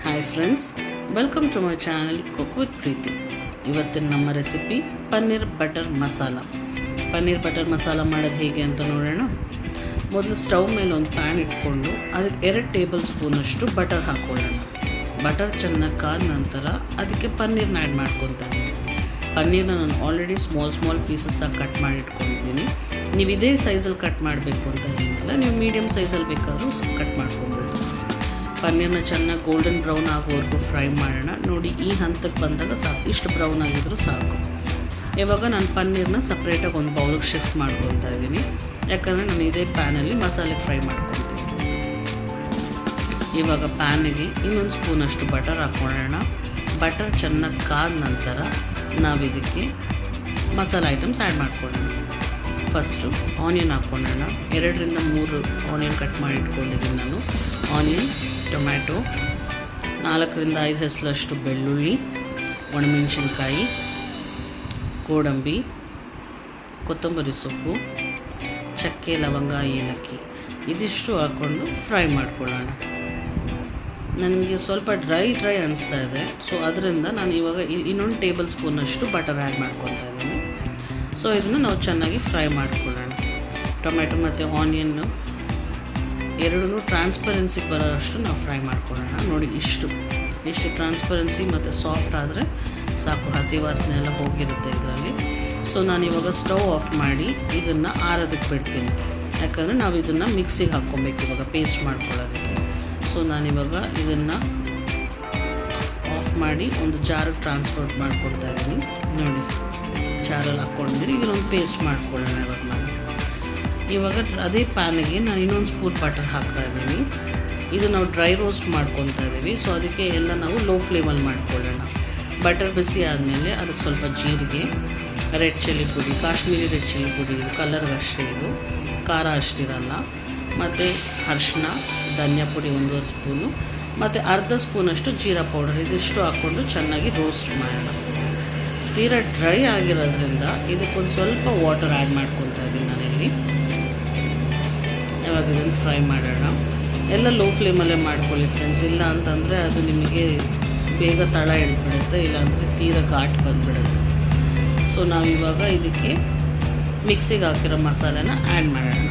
Hi friends, welcome to my channel cook with Preethi. ಇವತ್ತಿನ ನಮ್ಮ recipe paneer butter masala. Paneer butter masala ಮಾಡೋದು ಹೇಗೆ ಅಂತ ನೋಡೋಣ. ಮೊದಲು ಸ್ಟವ್ ಮೇಲೆ ಒಂದು ಪ್ಯಾನ್ ಇಟ್ಕೊಂಡು ಅದಕ್ಕೆ 2 ಟೇಬಲ್ ಸ್ಪೂನಷ್ಟು ಬಟರ್ ಹಾಕ್ಕೊಳ್ಳೋಣ. ಬಟರ್ ಚೆನ್ನಾಗಿ ಕಾದ ನಂತರ ಅದಕ್ಕೆ ಪನ್ನೀರ್ನ ಆ್ಯಡ್ ಮಾಡ್ಕೊತೀನಿ. ಪನ್ನೀರ್ನ ನಾನು ಆಲ್ರೆಡಿ ಸ್ಮಾಲ್ ಪೀಸಸ್ಸಾಗಿ ಕಟ್ ಮಾಡಿ ಇಟ್ಕೊಂಡಿದ್ದೀನಿ. ನೀವು ಇದೇ ಸೈಜಲ್ಲಿ ಕಟ್ ಮಾಡಬೇಕು ಅಂತ ಏನಿಲ್ಲ, ನೀವು ಮೀಡಿಯಮ್ ಸೈಜಲ್ಲಿ ಬೇಕಾದರೂ ಕಟ್ ಮಾಡ್ಕೊಬೋದು. ಪನ್ನೀರ್ನ ಚೆನ್ನಾಗಿ ಗೋಲ್ಡನ್ ಬ್ರೌನ್ ಆಗೋವರೆಗೂ ಫ್ರೈ ಮಾಡೋಣ. ನೋಡಿ, ಈ ಹಂತಕ್ಕೆ ಬಂದಾಗ ಸಾಕು, ಇಷ್ಟು ಬ್ರೌನ್ ಆಗಿದ್ರೂ ಸಾಕು. ಇವಾಗ ನಾನು ಪನ್ನೀರ್ನ ಸಪ್ರೇಟಾಗಿ ಒಂದು ಬೌಲಿಗೆ ಶಿಫ್ಟ್ ಮಾಡ್ಕೊತಾ ಇದ್ದೀನಿ, ಯಾಕಂದರೆ ನಾನು ಇದೇ ಪ್ಯಾನಲ್ಲಿ ಮಸಾಲೆ ಫ್ರೈ ಮಾಡ್ಕೊತೀನಿ. ಇವಾಗ ಪ್ಯಾನಿಗೆ ಇನ್ನೊಂದು ಸ್ಪೂನಷ್ಟು ಬಟರ್ ಹಾಕ್ಕೊಳ್ಳೋಣ. ಬಟರ್ ಚೆನ್ನಾಗಿ ಕಾದ ನಂತರ ನಾವಿದಕ್ಕೆ ಮಸಾಲೆ ಐಟಮ್ಸ್ ಆ್ಯಡ್ ಮಾಡ್ಕೊಳ್ಳೋಣ. ಫಸ್ಟು ಆನಿಯನ್ ಹಾಕ್ಕೊಳ್ಳೋಣ. 2 ರಿಂದ 3 ಆನಿಯನ್ ಕಟ್ ಮಾಡಿ ಇಟ್ಕೊಂಡಿದ್ದೀನಿ ನಾನು. ಆನಿಯನ್, ಟೊಮ್ಯಾಟೊ, 4 ರಿಂದ 5 ಹೆಸರಷ್ಟು ಬೆಳ್ಳುಳ್ಳಿ, ಒಣಮೆಣಸಿನ್ಕಾಯಿ, ಗೋಡಂಬಿ, ಕೊತ್ತಂಬರಿ ಸೊಪ್ಪು, ಚಕ್ಕೆ, ಲವಂಗ, ಏಲಕ್ಕಿ ಇದಿಷ್ಟು ಹಾಕ್ಕೊಂಡು ಫ್ರೈ ಮಾಡ್ಕೊಳ್ಳೋಣ. ನನಗೆ ಸ್ವಲ್ಪ ಡ್ರೈ ಅನಿಸ್ತಾ ಇದೆ, ಸೊ ಅದರಿಂದ ನಾನು ಇವಾಗ ಇನ್ನೊಂದು ಟೇಬಲ್ ಸ್ಪೂನಷ್ಟು ಬಟರ್ ಆ್ಯಡ್ ಮಾಡ್ಕೊತಾ ಇದ್ದೀನಿ. ಸೊ ಇದನ್ನು ನಾವು ಚೆನ್ನಾಗಿ ಫ್ರೈ ಮಾಡ್ಕೊಳ್ಳೋಣ. ಟೊಮ್ಯಾಟೊ ಮತ್ತು ಆನಿಯನ್ನು ಎರಡೂ ಟ್ರಾನ್ಸ್ಪರೆನ್ಸಿ ಬರೋಷ್ಟು ನಾವು ಫ್ರೈ ಮಾಡ್ಕೊಳ್ಳೋಣ. ನೋಡಿ, ಇಷ್ಟು ಟ್ರಾನ್ಸ್ಪರೆನ್ಸಿ ಮತ್ತು ಸಾಫ್ಟ್ ಆದರೆ ಸಾಕು, ಹಸಿ ವಾಸನೆ ಎಲ್ಲ ಹೋಗಿರುತ್ತೆ ಇದರಲ್ಲಿ. ಸೊ ನಾನಿವಾಗ ಸ್ಟವ್ ಆಫ್ ಮಾಡಿ ಇದನ್ನು ಆರೋದಕ್ಕೆ ಬಿಡ್ತೀನಿ, ಯಾಕಂದರೆ ನಾವು ಇದನ್ನು ಮಿಕ್ಸಿಗೆ ಹಾಕ್ಕೊಬೇಕು ಇವಾಗ ಪೇಸ್ಟ್ ಮಾಡ್ಕೊಳ್ಳೋದಕ್ಕೆ. ಸೊ ನಾನಿವಾಗ ಇದನ್ನು ಆಫ್ ಮಾಡಿ ಒಂದು ಜಾರಿಗೆ ಟ್ರಾನ್ಸ್ಫರ್ ಮಾಡ್ಕೊಳ್ತಾ ಇದ್ದೀನಿ. ನೋಡಿ, ಜಾರಲ್ಲಿ ಹಾಕ್ಕೊಂಡಿದ್ದೀನಿ. ಇದನ್ನೊಂದು ಪೇಸ್ಟ್ ಮಾಡ್ಕೊಳ್ಳೋಣ. ಇವಾಗ ಅದೇ ಪ್ಯಾನಿಗೆ ನಾನು ಇನ್ನೊಂದು ಸ್ಪೂನ್ ಬಟರ್ ಹಾಕ್ತಾ ಇದ್ದೀನಿ. ಇದು ನಾವು ಡ್ರೈ ರೋಸ್ಟ್ ಮಾಡ್ಕೊತಾ ಇದ್ದೀವಿ, ಸೊ ಅದಕ್ಕೆ ಎಲ್ಲ ನಾವು ಲೋ ಫ್ಲೇಮಲ್ಲಿ ಮಾಡ್ಕೊಳ್ಳೋಣ. ಬಟರ್ ಬಿಸಿ ಆದಮೇಲೆ ಅದಕ್ಕೆ ಸ್ವಲ್ಪ ಜೀರಿಗೆ, ರೆಡ್ ಚಿಲ್ಲಿ ಪುಡಿ, ಕಾಶ್ಮೀರಿ ರೆಡ್ ಚಿಲ್ಲಿ ಪುಡಿ, ಇದು ಕಲರ್ಗೆ ಅಷ್ಟೇ, ಇದು ಖಾರ ಅಷ್ಟಿರಲ್ಲ, ಮತ್ತು ಅರಿಶಿನ, ಧನಿಯಾ ಪುಡಿ 1.5 ಸ್ಪೂನು, ಮತ್ತು ಅರ್ಧ ಸ್ಪೂನಷ್ಟು ಜೀರಾ ಪೌಡರ್, ಇದಿಷ್ಟು ಹಾಕ್ಕೊಂಡು ಚೆನ್ನಾಗಿ ರೋಸ್ಟ್ ಮಾಡೋಣ. ತೀರಾ ಡ್ರೈ ಆಗಿರೋದ್ರಿಂದ ಇದಕ್ಕೊಂದು ಸ್ವಲ್ಪ ವಾಟರ್ ಆ್ಯಡ್ ಮಾಡ್ಕೊತಾ ಇದ್ದೀನಿ ನಾನಿಲ್ಲಿ. ಇವಾಗ ಇದನ್ನು ಫ್ರೈ ಮಾಡೋಣ. ಎಲ್ಲ ಲೋ ಫ್ಲೇಮಲ್ಲೇ ಮಾಡ್ಕೊಳ್ಳಿ ಫ್ರೆಂಡ್ಸ್, ಇಲ್ಲ ಅಂತಂದರೆ ಅದು ನಿಮಗೆ ಬೇಗ ತಳ ಹಿಡಿದ್ಬಿಡುತ್ತೆ, ಇಲ್ಲಾಂದರೆ ತೀರಾ ಘಾಟ್ ಬಂದುಬಿಡುತ್ತೆ. ಸೊ ನಾವಿವಾಗ ಇದಕ್ಕೆ ಮಿಕ್ಸಿಗೆ ಹಾಕಿರೋ ಮಸಾಲೆನ ಆ್ಯಡ್ ಮಾಡೋಣ.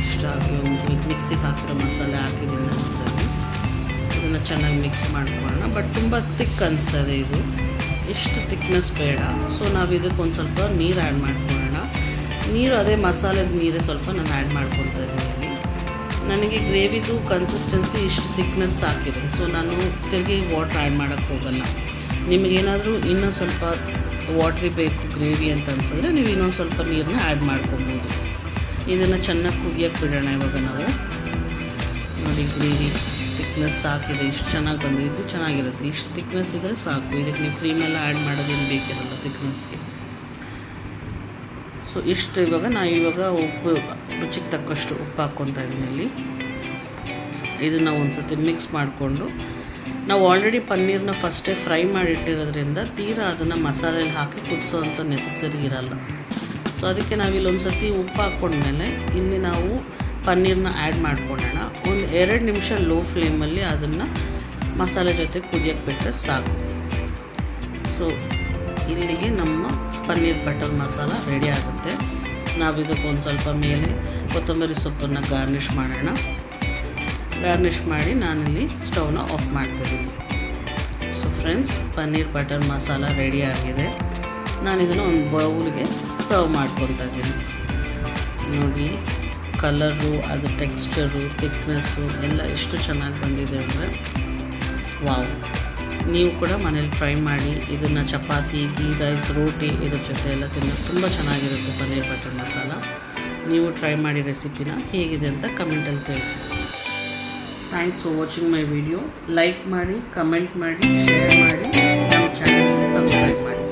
ಇಷ್ಟ ಹಾಕಿ ಒಂದು ಮಿಕ್ಸಿಗೆ ಹಾಕಿರೋ ಮಸಾಲೆ ಹಾಕಿದ್ದೀನಿ ನಂತರ ಇದನ್ನು ಚೆನ್ನಾಗಿ ಮಿಕ್ಸ್ ಮಾಡ್ಕೊಳ್ಳೋಣ. ಬಟ್ ತುಂಬ ತಿಕ್ ಅನಿಸ್ತದೆ ಇದು, ಇಷ್ಟು ತಿಕ್ನೆಸ್ ಬೇಡ. ಸೊ ನಾವು ಇದಕ್ಕೊಂದು ಸ್ವಲ್ಪ ನೀರು ಆ್ಯಡ್ ಮಾಡ್ಕೊಳ್ಳೋಣ. ನೀರು ಅದೇ ಮಸಾಲೆದ ನೀರೇ ಸ್ವಲ್ಪ ನಾನು ಆ್ಯಡ್ ಮಾಡ್ಕೊತಾ ಇದ್ದೀನಿ. ನನಗೆ ಗ್ರೇವಿದು ಕನ್ಸಿಸ್ಟೆನ್ಸಿ ಇಷ್ಟು ತಿಕ್ನೆಸ್ ಸಾಕಿದೆ, ಸೊ ನಾನು ತಿರುಗಿ ವಾಟ್ರ್ ಆ್ಯಡ್ ಮಾಡೋಕ್ಕೆ ಹೋಗಲ್ಲ. ನಿಮಗೇನಾದರೂ ಇನ್ನೂ ಸ್ವಲ್ಪ ವಾಟ್ರಿ ಬೇಕು ಗ್ರೇವಿ ಅಂತ ಅನ್ಸಿದ್ರೆ ನೀವು ಇನ್ನೊಂದು ಸ್ವಲ್ಪ ನೀರನ್ನ ಆ್ಯಡ್ ಮಾಡ್ಕೊಬೋದು. ಇದನ್ನು ಚೆನ್ನಾಗಿ ಕುದಿಯೋಕ್ಕೆ ಬಿಡೋಣ. ಇವಾಗ ನಾವು ನೋಡಿ, ಗ್ರೇವಿ ತಿಕ್ನೆಸ್ ಸಾಕಿದೆ, ಇಷ್ಟು ಚೆನ್ನಾಗಿ ಬಂದಿದ್ದು ಚೆನ್ನಾಗಿರುತ್ತೆ. ಇಷ್ಟು ತಿಕ್ನೆಸ್ ಇದ್ದರೆ ಸಾಕು, ಇದಕ್ಕೆ ನೀವು ಕ್ರೀಮೆಲ್ಲ ಆ್ಯಡ್ ಮಾಡೋದೇನು ಬೇಕಿರಲ್ಲ ತಿಕ್ನೆಸ್ಗೆ. ಸೊ ಇಷ್ಟು ಇವಾಗ ಉಪ್ಪು, ರುಚಿಗೆ ತಕ್ಕಷ್ಟು ಉಪ್ಪು ಹಾಕ್ಕೊತಾ ಇದ್ದೀನಿ ಇಲ್ಲಿ. ಇದನ್ನು ಒಂದು ಸತಿ ಮಿಕ್ಸ್ ಮಾಡಿಕೊಂಡು, ನಾವು ಆಲ್ರೆಡಿ ಪನ್ನೀರ್ನ ಫಸ್ಟೇ ಫ್ರೈ ಮಾಡಿಟ್ಟಿರೋದ್ರಿಂದ ತೀರಾ ಅದನ್ನು ಮಸಾಲೆಯಲ್ಲಿ ಹಾಕಿ ಕುದಿಸೋವಂಥ ನೆಸೆಸರಿ ಇರಲ್ಲ. ಸೊ ಅದಕ್ಕೆ ನಾವಿಲ್ಲೊಂದು ಸತಿ ಉಪ್ಪು ಹಾಕ್ಕೊಂಡ್ಮೇಲೆ ಇಲ್ಲಿ ನಾವು ಪನ್ನೀರ್ನ ಆ್ಯಡ್ ಮಾಡ್ಕೊಳ್ಳೋಣ. ಒಂದು 2 ನಿಮಿಷ ಲೋ ಫ್ಲೇಮಲ್ಲಿ ಅದನ್ನು ಮಸಾಲೆ ಜೊತೆ ಕುದಿಯೋಕ್ಕೆ ಬಿಟ್ಟರೆ ಸಾಕು. ಸೊ ಇಲ್ಲಿಗೆ ನಮ್ಮ ಪನ್ನೀರ್ ಬಟರ್ ಮಸಾಲ ರೆಡಿ ಆಗುತ್ತೆ. ನಾವು ಇದಕ್ಕೊಂದು ಸ್ವಲ್ಪ ಮೇಲೆ ಕೊತ್ತಂಬರಿ ಸೊಪ್ಪನ್ನು ಗಾರ್ನಿಷ್ ಮಾಡೋಣ. ಗಾರ್ನಿಷ್ ಮಾಡಿ ನಾನಿಲ್ಲಿ ಸ್ಟವ್ನ ಆಫ್ ಮಾಡ್ತಿದ್ದೀನಿ. So friends, paneer butter masala ready ಆಗಿದೆ. ನಾನು ಇದನ್ನು ಒಂದು ಬೌಲ್ಗೆ ಸರ್ವ್ ಮಾಡ್ಕೊತಾ ಇದ್ದೀನಿ. ನೋಡಿ, ಕಲರು, ಅದು ಟೆಕ್ಸ್ಚರು, ತಿಕ್ನೆಸ್ಸು ಎಲ್ಲ ಎಷ್ಟು ಚೆನ್ನಾಗಿ ಬಂದಿದೆ ಅಂದರೆ ವಾವ್. ನೀವು ಕೂಡ ಮನೇಲಿ ಟ್ರೈ ಮಾಡಿ. ಇದನ್ನು ಚಪಾತಿ, ಗೀ ರೈಸ್, ರೋಟಿ ಇದ್ರ ಜೊತೆ ಎಲ್ಲ ತಿನ್ನೋದು ತುಂಬ ಚೆನ್ನಾಗಿರುತ್ತೆ ಪನ್ನೀರ್ ಬಟರ್ ಮಸಾಲ. ನೀವು ಟ್ರೈ ಮಾಡಿ ರೆಸಿಪಿನ ಹೇಗಿದೆ ಅಂತ ಕಮೆಂಟಲ್ಲಿ ತಿಳಿಸಿ. Thanks for watching my video. Like ಮಾಡಿ, ಕಮೆಂಟ್ ಮಾಡಿ, ಶೇರ್ ಮಾಡಿ, ನಮ್ಮ ಚಾನಲ್ಗೆ ಸಬ್ಸ್ಕ್ರೈಬ್ ಮಾಡಿ.